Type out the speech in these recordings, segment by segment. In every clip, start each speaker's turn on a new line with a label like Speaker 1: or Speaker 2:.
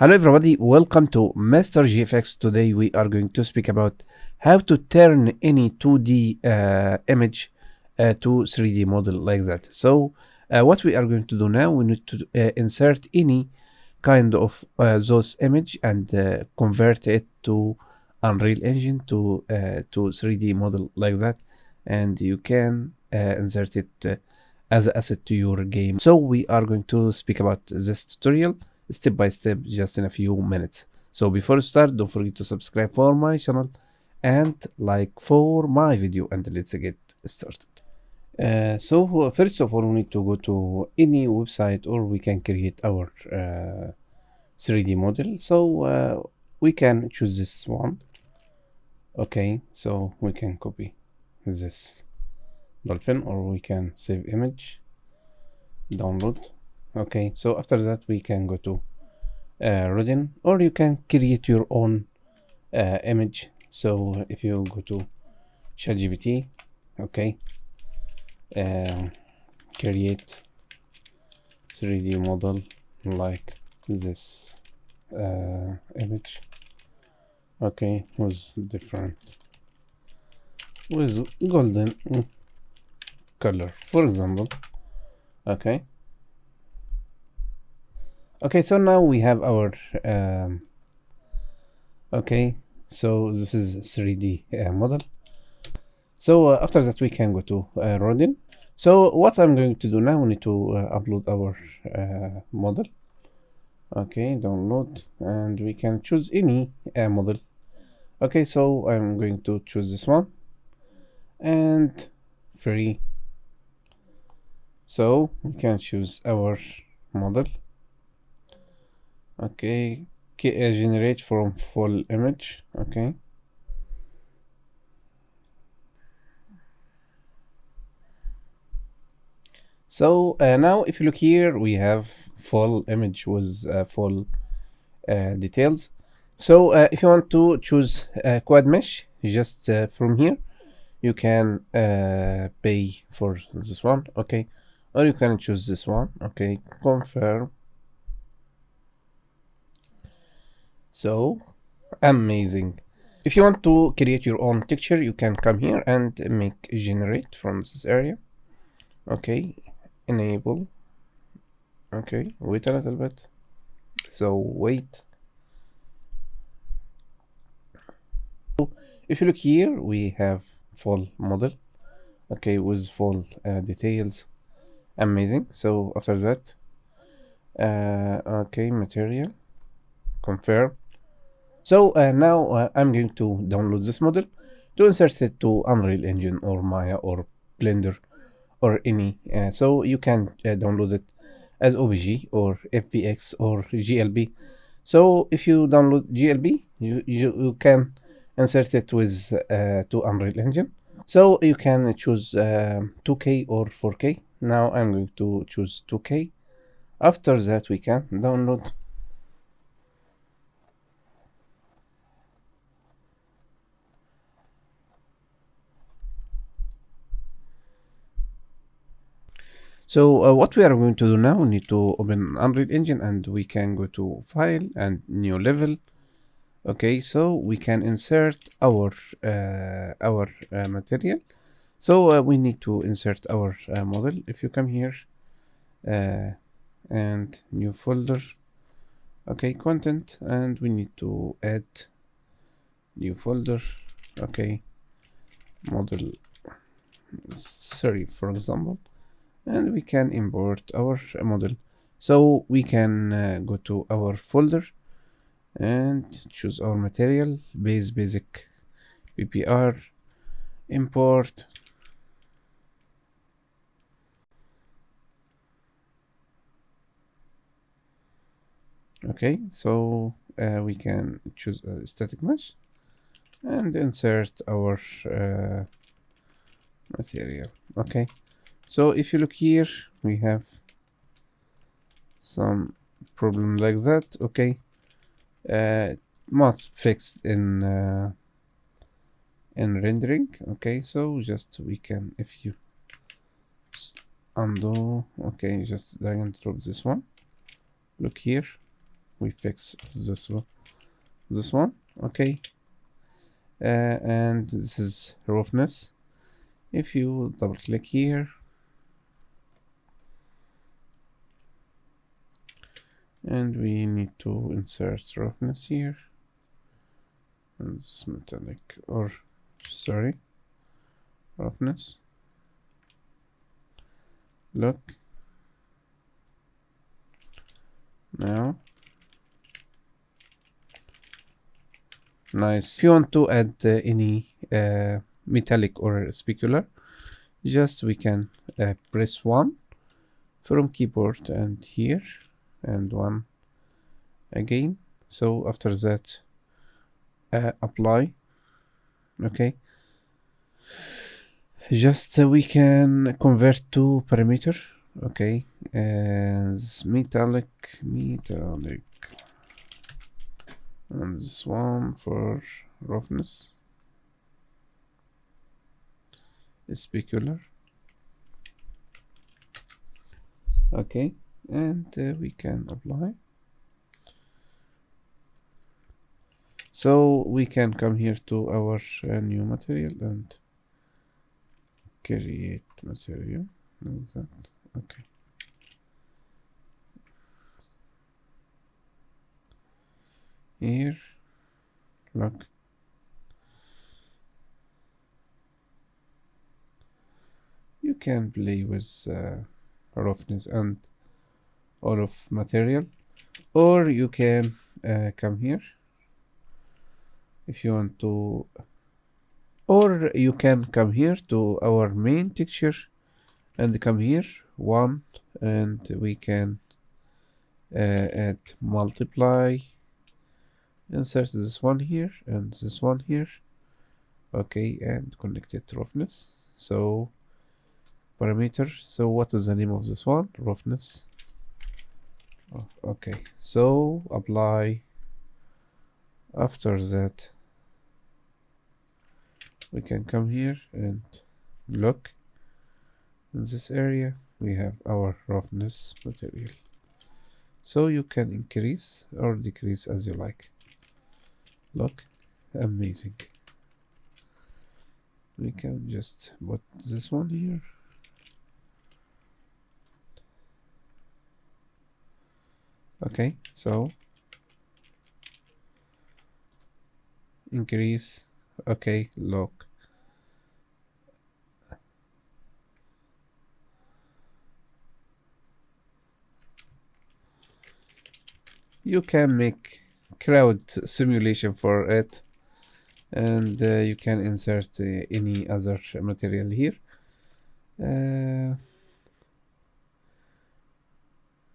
Speaker 1: Hello everybody, welcome to Master GFX. Today we are going to speak about how to turn any 2D image to 3D model like that. So what we are going to do now, we need to insert any kind of those image and convert it to Unreal Engine to 3D model like that, and you can insert it as an asset to your game. So we are going to speak about this tutorial step by step just in a few minutes. So before we start, don't forget to subscribe for my channel and like for my video, and let's get started. So first of all, we need to go to any website, or we can create our 3D model. So we can choose this one. Okay, so we can copy this dolphin, or we can save image, download. Okay, so after that we can go to Rodin, or you can create your own image. So if you go to ChatGPT, okay, create 3D model like this image, okay, with golden color, for example. Okay, so now we have our okay, so this is 3D model. So after that we can go to Rodin. So what I'm going to do now, we need to upload our model. Okay, download, and we can choose any model. Okay, so I'm going to choose this one, and free. So we can choose our model. Okay, generate from full image. Okay, so now if you look here, we have full image with full details. So if you want to choose quad mesh, just from here you can pay for this one. Okay, or you can choose this one. Okay, confirm. So amazing. If you want to create your own texture, you can come here and make generate from this area. Okay, enable. Okay, wait a little bit. So wait. If you look here, we have full model. Okay, with full details. Amazing. So after that, okay, material, confirm. So now I'm going to download this model to insert it to Unreal Engine or Maya or Blender or any. So you can download it as OBJ or FBX or GLB. So if you download GLB, you can insert it with to Unreal Engine. So you can choose 2K or 4K. Now I'm going to choose 2K. After that we can download. So what we are going to do now, we need to open Unreal Engine, and we can go to File and New Level. Okay, so we can insert our material. So we need to insert our model. If you come here and new folder, okay, content, and we need to add new folder. Okay, model 30, for example, and we can import our model. So we can go to our folder and choose our material, basic PPR, import. Okay, so we can choose a static mesh and insert our material. Okay, so if you look here, we have some problem like that. Okay, must fixed in rendering. Okay, so just we can, if you undo, okay, just drag and drop this one. Look here, we fix this one. Okay, and this is roughness. If you double click here, and we need to insert roughness here, and it's metallic, or sorry, roughness. Look now. Nice. If you want to add any metallic or specular, just we can press 1 from keyboard and here, and 1 again. So after that, apply. Okay, just we can convert to parameter. Okay, as metallic, and this one for roughness, specular. Okay, and we can apply. So we can come here to our new material and create material like that. Okay, here, look, you can play with roughness and all of material, or you can come here if you want to, or you can come here to our main texture and come here 1, and we can add multiply, insert this one here and this one here. Okay, and connect it to roughness. So parameter, so what is the name of this one? Roughness. Oh, okay, so apply. After that, we can come here and look in this area. We have our roughness material, so you can increase or decrease as you like. Look, amazing. We can just put this one here. Okay, so increase. Okay, look, you can make crowd simulation for it, and you can insert any other material here.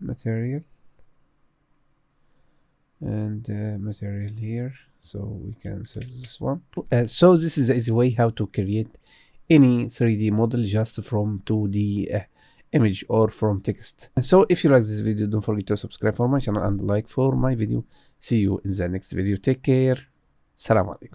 Speaker 1: Material and material here, so we can insert this one. So this is the easy way how to create any 3D model just from 2D image or from text. So if you like this video, don't forget to subscribe for my channel and like for my video. See you in the next video. Take care. Salam alaikum.